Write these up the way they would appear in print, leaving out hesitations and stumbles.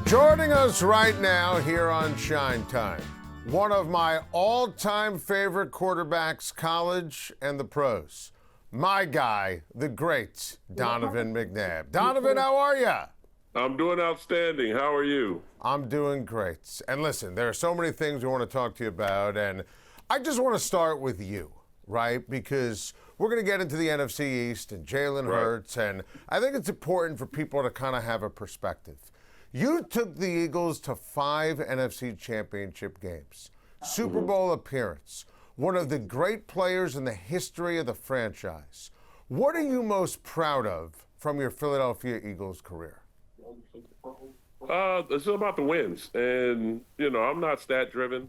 Joining us right now here on Schein Time, one of my all-time favorite quarterbacks, college and the pros. My guy, the great Donovan McNabb. Donovan, how are you? I'm doing outstanding. How are you? I'm doing great. And listen, there are so many things we want to talk to you about, and I just want to start with you, right? Because we're going to get into the NFC East and Jalen Hurts, and I think it's important for people to kind of have a perspective. You took the Eagles to 5 NFC championship games, Super Bowl appearance, one of the great players in the history of the franchise. What are you most proud of from your Philadelphia Eagles career? It's about the wins. And, I'm not stat driven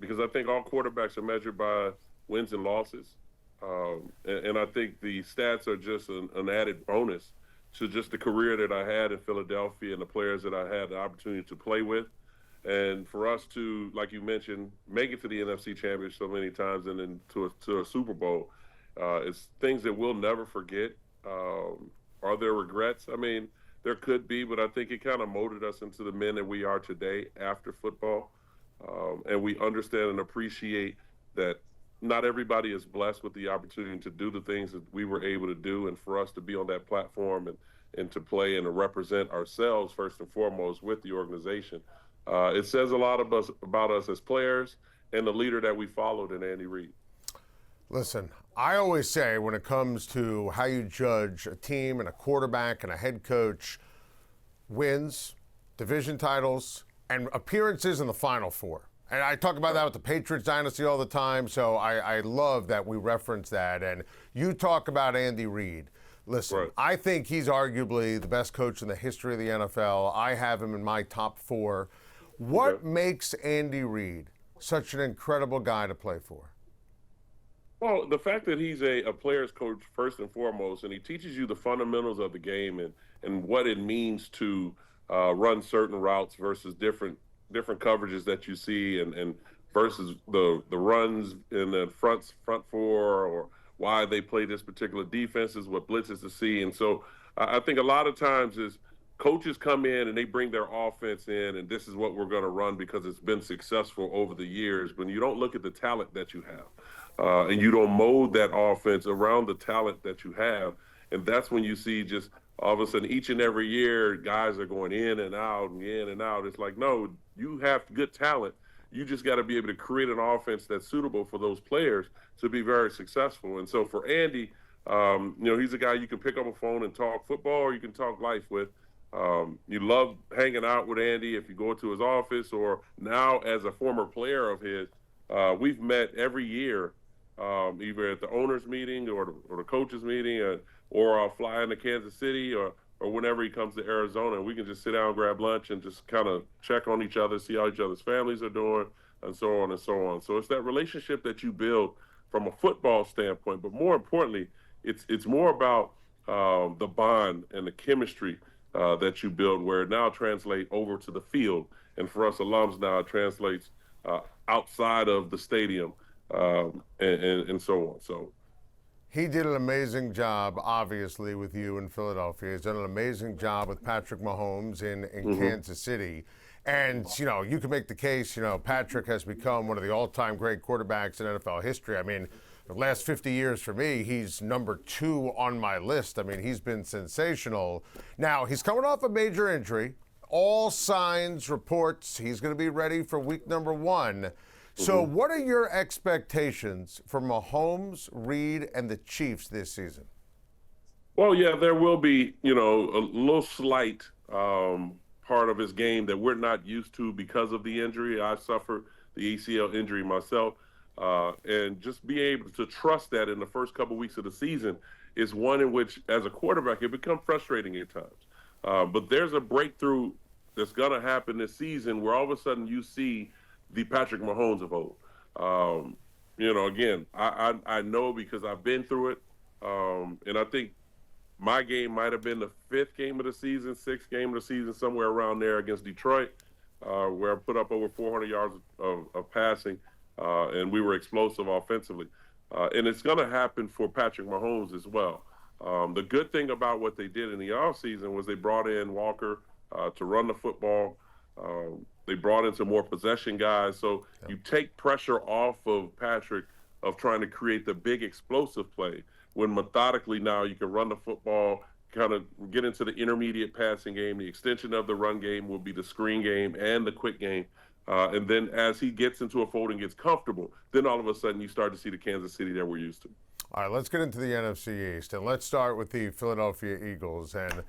because I think all quarterbacks are measured by wins and losses. And I think the stats are just an added bonus to just the career that I had in Philadelphia and the players that I had the opportunity to play with. And for us to, like you mentioned, make it to the NFC Championship so many times and then to a Super Bowl, it's things that we'll never forget. Are there regrets? I mean, there could be, but I think it kind of molded us into the men that we are today after football. And we understand and appreciate that not everybody is blessed with the opportunity to do the things that we were able to do, and for us to be on that platform and to play and to represent ourselves first and foremost with the organization. It says a lot about us as players and the leader that we followed in Andy Reid. Listen, I always say when it comes to how you judge a team and a quarterback and a head coach, wins, division titles, and appearances in the Final Four. And I talk about that with the Patriots dynasty all the time, so I love that we reference that. And you talk about Andy Reid. Listen, I think he's arguably the best coach in the history of the NFL. I have him in my top 4. What makes Andy Reid such an incredible guy to play for? Well, the fact that he's a player's coach first and foremost, and he teaches you the fundamentals of the game and what it means to run certain routes versus different coverages that you see and versus the runs in the front 4 or why they play this particular defense is what blitzes to see. And so I think a lot of times is coaches come in and they bring their offense in and this is what we're going to run because it's been successful over the years. When you don't look at the talent that you have and you don't mold that offense around the talent that you have, and that's when you see just all of a sudden each and every year guys are going in and out and in and out. It's like, no, you have good talent. You just got to be able to create an offense that's suitable for those players to be very successful. And so for Andy, he's a guy you can pick up a phone and talk football or you can talk life with. You love hanging out with Andy if you go to his office, or now as a former player of his, we've met every year, either at the owners meeting or the coaches meeting, or I'll fly into Kansas City or whenever he comes to Arizona, and we can just sit down, grab lunch, and just kind of check on each other, see how each other's families are doing, and so on and so on. So it's that relationship that you build from a football standpoint, but more importantly, it's more about the bond and the chemistry that you build, where it now translates over to the field. And for us alums now, it translates outside of the stadium and so on. So. He did an amazing job, obviously, with you in Philadelphia. He's done an amazing job with Patrick Mahomes in Kansas City. And, you can make the case, Patrick has become one of the all-time great quarterbacks in NFL history. I mean, the last 50 years for me, he's number 2 on my list. I mean, he's been sensational. Now, he's coming off a major injury. All signs, reports, he's going to be ready for week number 1. So what are your expectations for Mahomes, Reid, and the Chiefs this season? Well, yeah, there will be, a little slight part of his game that we're not used to because of the injury. I suffered the ACL injury myself. And just be able to trust that in the first couple weeks of the season is one in which, as a quarterback, it becomes frustrating at times. But there's a breakthrough that's going to happen this season where all of a sudden you see the Patrick Mahomes of old. Again, I know because I've been through it. And I think my game might have been the 5th game of the season, 6th game of the season, somewhere around there against Detroit, where I put up over 400 yards of passing, and we were explosive offensively. And it's going to happen for Patrick Mahomes as well. The good thing about what they did in the offseason was they brought in Walker, to run the football. They brought in some more possession guys. So you take pressure off of Patrick of trying to create the big explosive play when methodically now you can run the football, kind of get into the intermediate passing game. The extension of the run game will be the screen game and the quick game. And then as he gets into a fold and gets comfortable, then all of a sudden you start to see the Kansas City that we're used to. All right, let's get into the NFC East, and let's start with the Philadelphia Eagles. And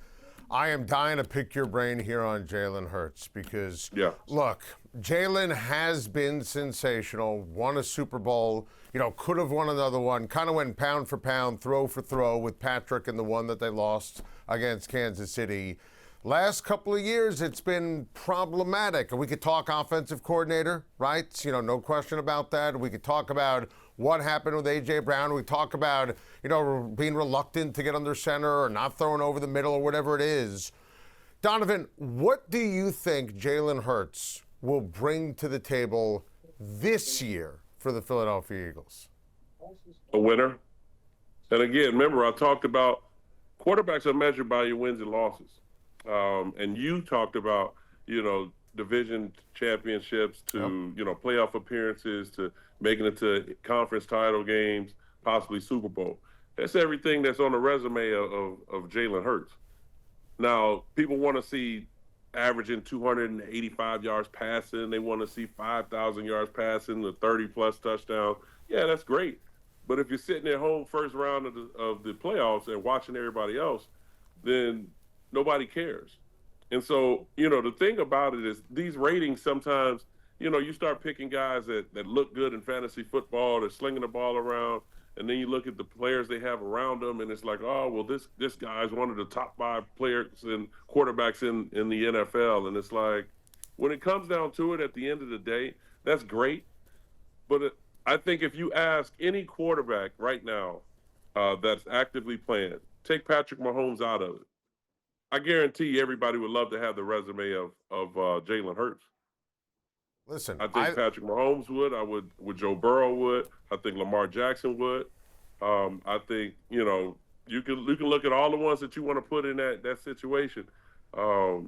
I am dying to pick your brain here on Jalen Hurts because, look, Jalen has been sensational, won a Super Bowl, could have won another one, kind of went pound for pound, throw for throw with Patrick in the one that they lost against Kansas City. Last couple of years, it's been problematic. And we could talk offensive coordinator, right? No question about that. We could talk about what happened with A.J. Brown. We talk about, being reluctant to get under center or not throwing over the middle or whatever it is. Donovan, what do you think Jalen Hurts will bring to the table this year for the Philadelphia Eagles? A winner. And again, remember, I talked about quarterbacks are measured by your wins and losses. And you talked about, division championships to, playoff appearances to making it to conference title games, possibly Super Bowl. That's everything that's on the resume of Jalen Hurts. Now, people want to see averaging 285 yards passing. They want to see 5,000 yards passing, the 30-plus touchdowns. Yeah, that's great. But if you're sitting at home first round of the playoffs and watching everybody else, then nobody cares. And so, the thing about it is these ratings sometimes, you start picking guys that look good in fantasy football, they're slinging the ball around, and then you look at the players they have around them, and it's like, oh, well, this guy is one of the top 5 players and quarterbacks in the NFL. And it's like, when it comes down to it, at the end of the day, that's great. But I think if you ask any quarterback right now that's actively playing, take Patrick Mahomes out of it, I guarantee everybody would love to have the resume of Jalen Hurts. Listen, I think Patrick Mahomes would. I would Joe Burrow would. I think Lamar Jackson would. I think you can look at all the ones that you want to put in that situation of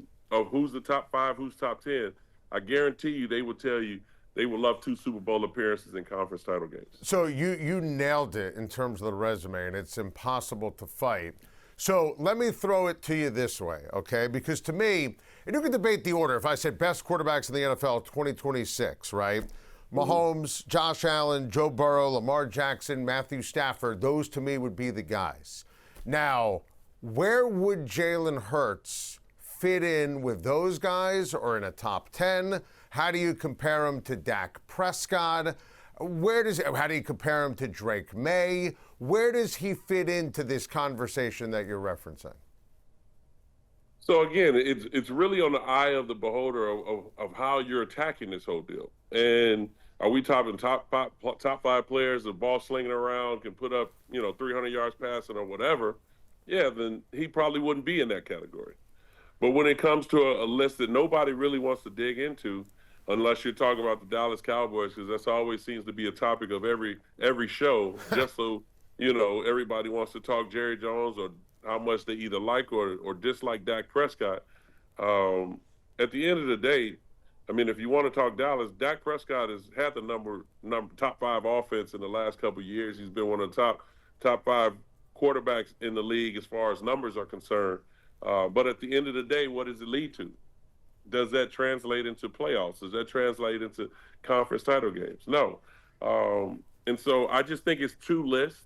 who's the top 5, who's top 10. I guarantee you they would tell you they would love 2 Super Bowl appearances in conference title games. So you nailed it in terms of the resume, and it's impossible to fight. So let me throw it to you this way, okay? Because to me, and you can debate the order. If I said best quarterbacks in the NFL 2026, right? Mahomes, Josh Allen, Joe Burrow, Lamar Jackson, Matthew Stafford, those to me would be the guys. Now, where would Jalen Hurts fit in with those guys or in a top 10? How do you compare him to Dak Prescott? How do you compare him to Drake May? Where does he fit into this conversation that you're referencing? So again, it's really on the eye of the beholder of how you're attacking this whole deal. And are we talking top 5 players, the ball slinging around, can put up 300 yards passing or whatever? Yeah, then he probably wouldn't be in that category. But when it comes to a list that nobody really wants to dig into, unless you're talking about the Dallas Cowboys, because that's always seems to be a topic of every show, just so everybody wants to talk Jerry Jones or how much they either like or dislike Dak Prescott. At the end of the day, I mean, if you want to talk Dallas, Dak Prescott has had the top 5 offense in the last couple of years. He's been one of the top 5 quarterbacks in the league as far as numbers are concerned. But at the end of the day, what does it lead to? Does that translate into playoffs? Does that translate into conference title games? No. And so I just think it's 2 lists.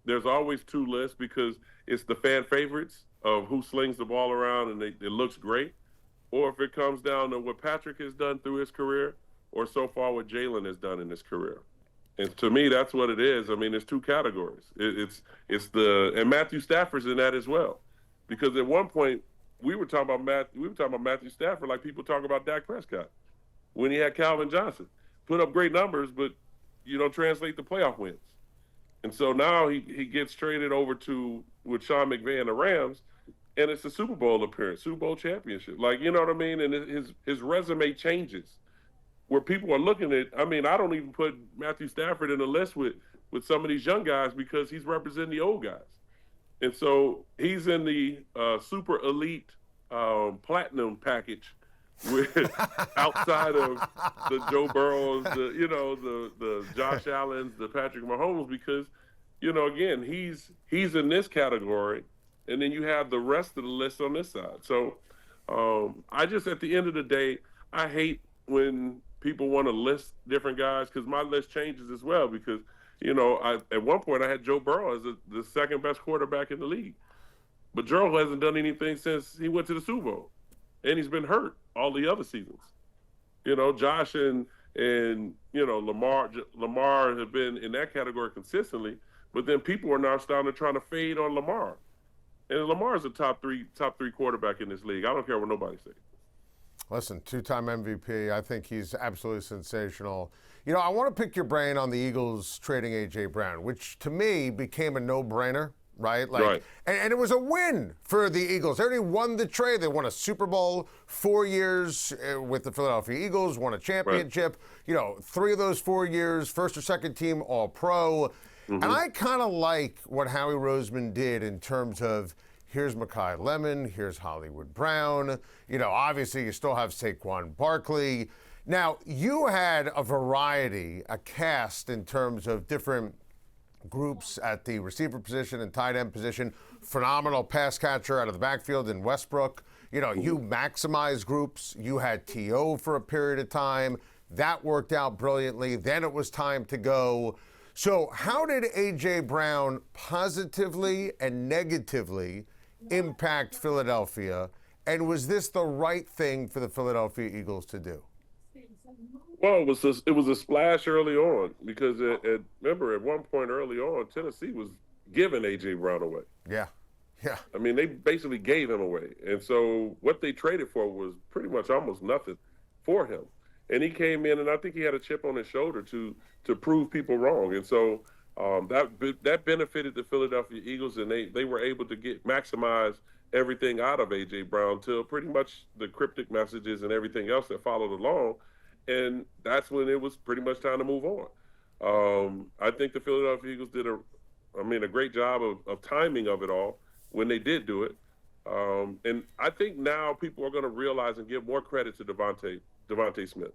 There's always 2 lists because it's the fan favorites of who slings the ball around and it looks great, or if it comes down to what Patrick has done through his career or so far what Jalen has done in his career. And to me, that's what it is. I mean, there's 2 categories. And Matthew Stafford's in that as well. Because at one point, we were talking about Matthew Stafford like people talk about Dak Prescott when he had Calvin Johnson. Put up great numbers, but you don't translate the playoff wins. And so now he gets traded over with Sean McVay and the Rams, and it's a Super Bowl appearance, Super Bowl championship. Like, you know what I mean? And his resume changes where people are looking at. I mean, I don't even put Matthew Stafford in the list with some of these young guys because he's representing the old guys. And so he's in the super elite platinum package with outside of the Joe Burrows, the Josh Allens, the Patrick Mahomes, because again he's in this category, and then you have the rest of the list on this side. So I just at the end of the day, I hate when people want to list different guys because my list changes as well because at one point I had Joe Burrow as the second best quarterback in the league. But Joe hasn't done anything since he went to the Super Bowl, and he's been hurt all the other seasons. Josh and Lamar have been in that category consistently, but then people are now starting to try to fade on Lamar, and Lamar is a top three quarterback in this league. I don't care what nobody says. Listen, two-time MVP. I think he's absolutely sensational. I want to pick your brain on the Eagles trading A.J. Brown, which to me became a no-brainer. Right? Right. And it was a win for the Eagles. They already won the trade. They won a Super Bowl 4 years with the Philadelphia Eagles, won a championship. Right. 3 of those 4 years, first or second team All-Pro. Mm-hmm. And I kind of like what Howie Roseman did in terms of here's Mekhi Lemon, here's Hollywood Brown. Obviously you still have Saquon Barkley. Now, you had a variety, a cast in terms of different groups at the receiver position and tight end position. Phenomenal pass catcher out of the backfield in Westbrook. You maximize groups. You had T.O. for a period of time. That worked out brilliantly. Then it was time to go. So how did A.J. Brown positively and negatively impact Philadelphia? And was this the right thing for the Philadelphia Eagles to do? Well, it was a splash early on because remember at one point early on, Tennessee was giving A.J. Brown away. Yeah. I mean, they basically gave him away. And so what they traded for was pretty much almost nothing for him. And he came in, and I think he had a chip on his shoulder to prove people wrong. And so that benefited the Philadelphia Eagles, and they were able to maximize everything out of A.J. Brown till pretty much the cryptic messages and everything else that followed along. And that's when it was pretty much time to move on. I think the Philadelphia Eagles did a great job of timing of it all when they did do it. And I think now people are going to realize and give more credit to Devontae Smith.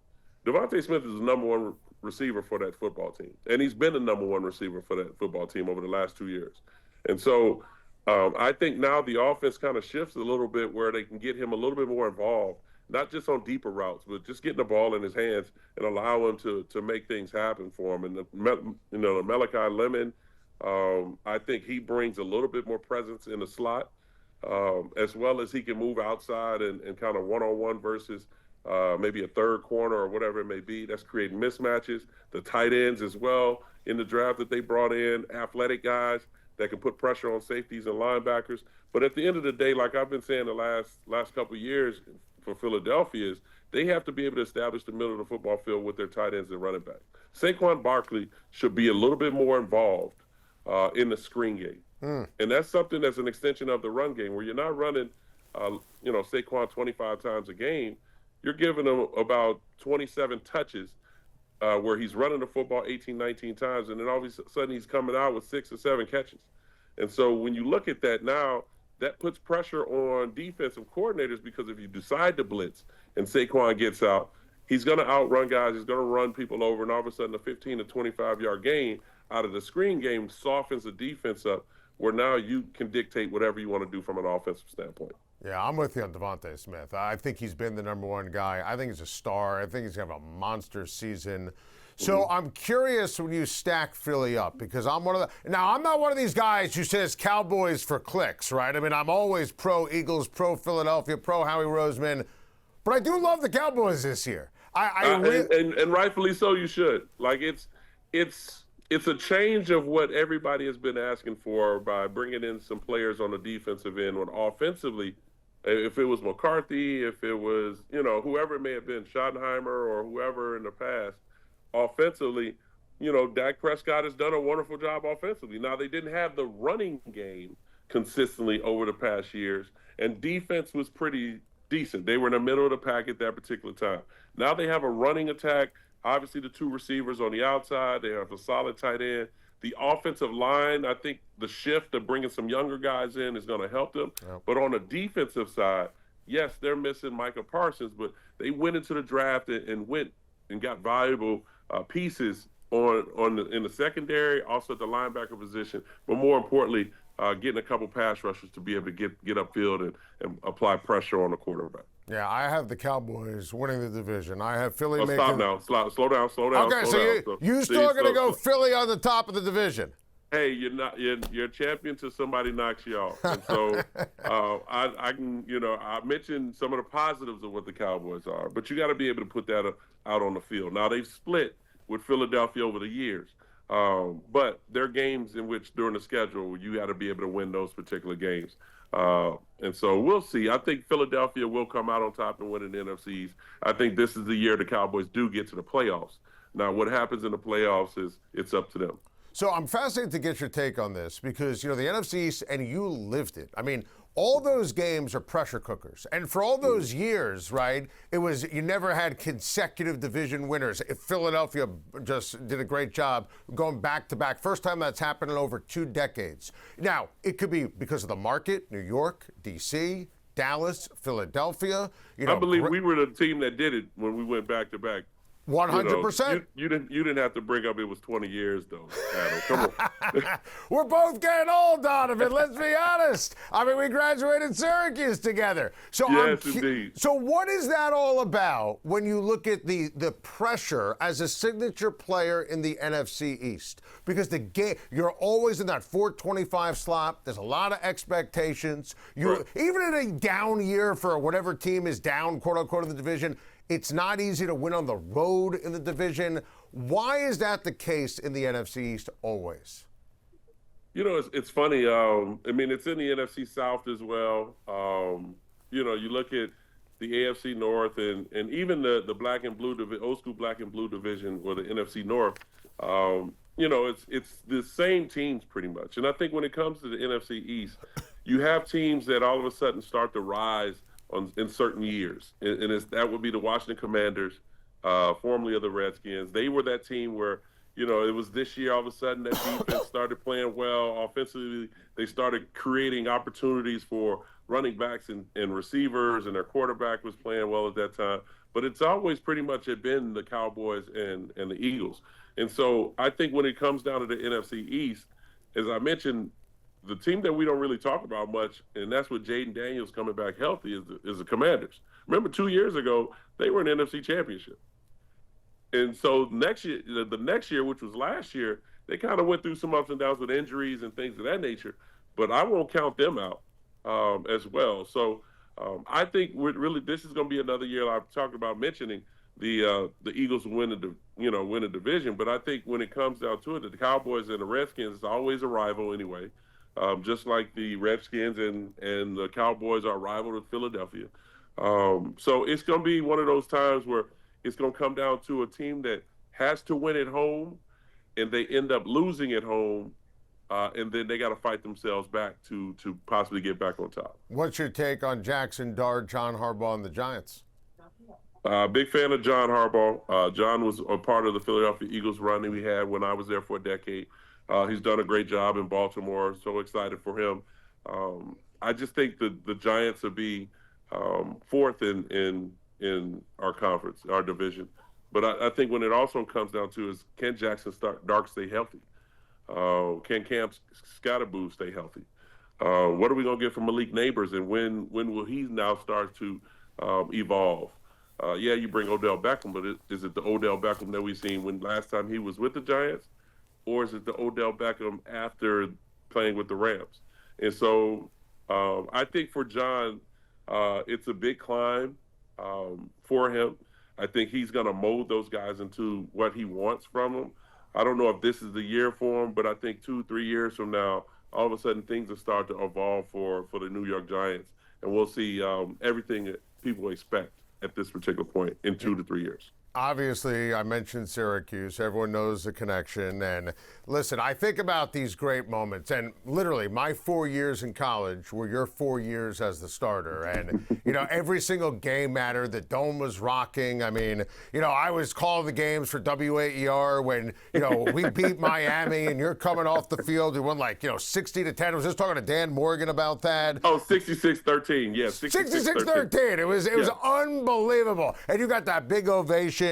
Devontae Smith is the number one receiver for that football team. And he's been the number one receiver for that football team over the last 2 years. And so I think now the offense kind of shifts a little bit where they can get him a little bit more involved, not just on deeper routes, but just getting the ball in his hands and allow him to make things happen for him. And the Mekhi Lemon, I think he brings a little bit more presence in the slot, as well as he can move outside and kind of one-on-one versus maybe a third corner or whatever it may be. That's creating mismatches. The tight ends as well in the draft that they brought in, athletic guys that can put pressure on safeties and linebackers. But at the end of the day, like I've been saying the last couple of years for Philadelphia, is they have to be able to establish the middle of the football field with their tight ends and running back. Saquon Barkley should be a little bit more involved in the screen game. And that's something that's an extension of the run game where you're not running, Saquon 25 times a game. You're giving him about 27 touches where he's running the football 18, 19 times, and then all of a sudden he's coming out with 6 or 7 catches. And so when you look at that now, that puts pressure on defensive coordinators because if you decide to blitz and Saquon gets out, he's going to outrun guys, he's going to run people over, and all of a sudden a 15 to 25-yard gain out of the screen game softens the defense up where now you can dictate whatever you want to do from an offensive standpoint. Yeah, I'm with you on Devontae Smith. I think he's been the number one guy. I think he's a star. I think he's going to have a monster season. So I'm curious when you stack Philly up because I'm not one of these guys who says Cowboys for clicks, right? I mean, I'm always pro Eagles, pro Philadelphia, pro Howie Roseman, but I do love the Cowboys this year. And rightfully so, you should. Like it's a change of what everybody has been asking for by bringing in some players on the defensive end. When offensively, if it was McCarthy, if it was whoever it may have been, Schottenheimer or whoever in the past. Offensively, Dak Prescott has done a wonderful job offensively. Now, they didn't have the running game consistently over the past years, and defense was pretty decent. They were in the middle of the pack at that particular time. Now they have a running attack, obviously the 2 receivers on the outside. They have a solid tight end. The offensive line, I think the shift of bringing some younger guys in is going to help them. Yep. But on the defensive side, yes, they're missing Micah Parsons, but they went into the draft and went and got valuable pieces in the secondary, also at the linebacker position, but more importantly, getting a couple pass rushers to be able to get upfield and apply pressure on the quarterback. Yeah, I have the Cowboys winning the division. I have Philly Oh, making. stop now. Slow down. Okay, so you still going to go Philly on the top of the division? Hey, you're a champion till somebody knocks you off. And so I can, I mentioned some of the positives of what the Cowboys are, but you got to be able to put that out on the field. Now they've split with Philadelphia over the years, but there are games in which during the schedule you got to be able to win those particular games. And so we'll see. I think Philadelphia will come out on top and win in the NFCs. I think this is the year the Cowboys do get to the playoffs. Now, what happens in the playoffs is it's up to them. So I'm fascinated to get your take on this because, the NFC East, and you lived it. I mean, all those games are pressure cookers. And for all those years, right, it was you never had consecutive division winners. If Philadelphia just did a great job going back to back. First time that's happened in over 2 decades. Now, it could be because of the market, New York, D.C., Dallas, Philadelphia. I believe we were the team that did it when we went back to back. 100%. You didn't have to bring up it was 20 years though, Adam. Come on. We're both getting old, Donovan. Let's be honest. I mean, we graduated Syracuse together. So yes, indeed. So what is that all about when you look at the pressure as a signature player in the NFC East? Because the game, you're always in that 425 slot. There's a lot of expectations. Right. Even in a down year for whatever team is down, quote unquote, in the division, it's not easy to win on the road in the division. Why is that the case in the NFC East always? It's funny. I mean, it's in the NFC South as well. You look at the AFC North and even the black and blue, old school black and blue division, or the NFC North. It's the same teams pretty much. And I think when it comes to the NFC East, you have teams that all of a sudden start to rise in certain years, and that would be the Washington Commanders, formerly of the Redskins. They were that team where, it was this year all of a sudden that defense started playing well. Offensively, they started creating opportunities for running backs and receivers, and their quarterback was playing well at that time. But it's always pretty much had been the Cowboys and the Eagles. And so I think when it comes down to the NFC East, as I mentioned, the team that we don't really talk about much, and that's with Jaden Daniels coming back healthy, is the Commanders. Remember, 2 years ago, they were in the NFC Championship. And so the next year, which was last year, they kind of went through some ups and downs with injuries and things of that nature. But I won't count them out as well. So I think this is going to be another year. I've talked about mentioning the Eagles win the division. But I think when it comes down to it, the Cowboys and the Redskins is always a rival anyway. Just like the Redskins and the Cowboys are rival to Philadelphia. So it's going to be one of those times where it's going to come down to a team that has to win at home, and they end up losing at home, and then they got to fight themselves back to possibly get back on top. What's your take on Jaxson Dart, John Harbaugh, and the Giants? Big fan of John Harbaugh. John was a part of the Philadelphia Eagles run that we had when I was there for a decade. He's done a great job in Baltimore. So excited for him. I just think the Giants will be fourth in our conference, our division. But I think when it also comes down to is, can Jaxson Dart stay healthy? Can Cam Scatterboo stay healthy? What are we going to get from Malik Neighbors, and when will he now start to evolve? You bring Odell Beckham, but is it the Odell Beckham that we've seen when last time he was with the Giants? Or is it the Odell Beckham after playing with the Rams? And so I think for John, it's a big climb for him. I think he's going to mold those guys into what he wants from them. I don't know if this is the year for him, but I think 2-3 years from now, all of a sudden things will start to evolve for the New York Giants. And we'll see everything that people expect at this particular point in 2 to 3 years. Obviously, I mentioned Syracuse. Everyone knows the connection. And listen, I think about these great moments. And literally, my 4 years in college were your 4 years as the starter. And, every single game mattered. The dome was rocking. I mean, I was calling the games for WAER when, we beat Miami and you're coming off the field. We won 60-10. I was just talking to Dan Morgan about that. Oh, 66-13. Yeah, 66-13. It was unbelievable. And you got that big ovation.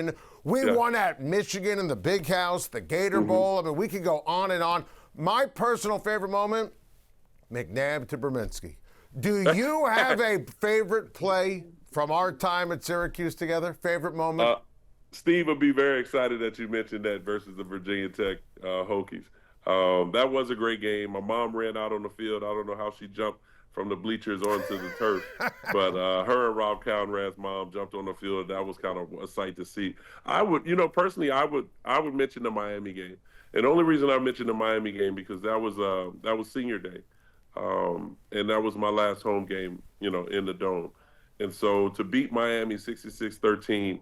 We won at Michigan in the Big House, the Gator Bowl. I mean, we could go on and on. My personal favorite moment, McNabb to Berminski. Do you have a favorite play from our time at Syracuse together? Favorite moment? Steve will be very excited that you mentioned that versus the Virginia Tech Hokies. That was a great game. My mom ran out on the field. I don't know how she jumped from the bleachers onto the turf. But her and Rob Conrad's mom jumped on the field. That was kind of a sight to see. I would, personally, I would mention the Miami game. And the only reason I mentioned the Miami game because that was senior day. And that was my last home game, in the Dome. And so to beat Miami 66-13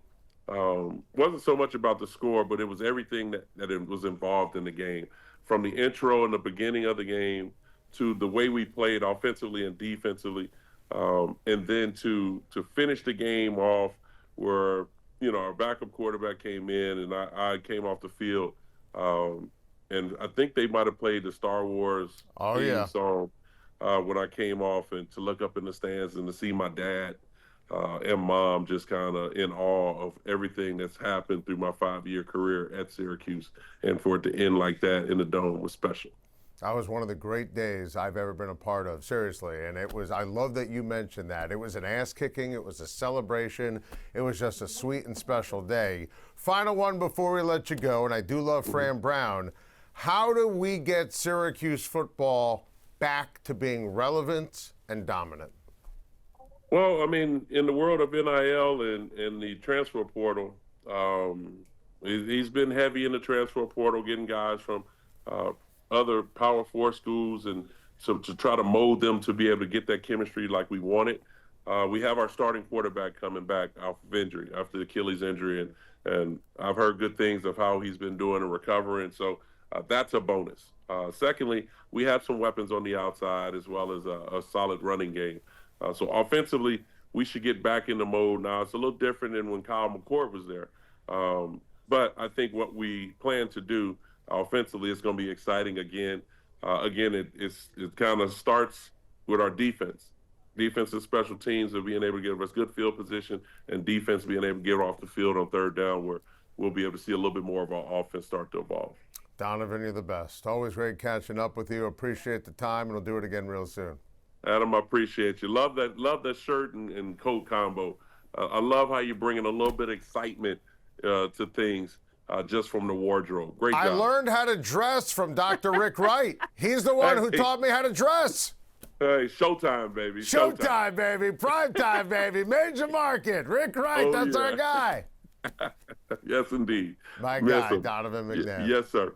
wasn't so much about the score, but it was everything that it was involved in the game. From the intro and the beginning of the game to the way we played offensively and defensively, and then to finish the game off where, our backup quarterback came in and I came off the field. And I think they might have played the Star Wars theme song when I came off, and to look up in the stands and to see my dad and mom just kind of in awe of everything that's happened through my 5-year career at Syracuse, and for it to end like that in the Dome was special. That was one of the great days I've ever been a part of, seriously. And I love that you mentioned that. It was an ass kicking, it was a celebration, it was just a sweet and special day. Final one before we let you go, and I do love Fran Brown. How do we get Syracuse football back to being relevant and dominant? Well, I mean, in the world of NIL and the transfer portal, he's been heavy in the transfer portal, getting guys from other Power 4 schools, and so to try to mold them to be able to get that chemistry like we wanted. We have our starting quarterback coming back off of injury, after the Achilles injury, and I've heard good things of how he's been doing and recovering, so that's a bonus. Secondly, we have some weapons on the outside as well as a solid running game. So offensively, we should get back in the mode now. It's a little different than when Kyle McCord was there. But I think what we plan to do offensively is going to be exciting again. It kind of starts with our defense. Defense and special teams are being able to give us good field position, and defense being able to get off the field on third down, where we'll be able to see a little bit more of our offense start to evolve. Donovan, you're the best. Always great catching up with you. Appreciate the time, and we'll do it again real soon. Adam, I appreciate you. Love that shirt and coat combo. I love how you're bringing a little bit of excitement to things just from the wardrobe. Great job. I learned how to dress from Dr. Rick Wright. He's the one who taught me how to dress. Hey, showtime, baby. Showtime, baby. Prime time, baby. Major market. Rick Wright, that's our guy. Yes, indeed. My guy, Donovan McNabb. Yes, sir.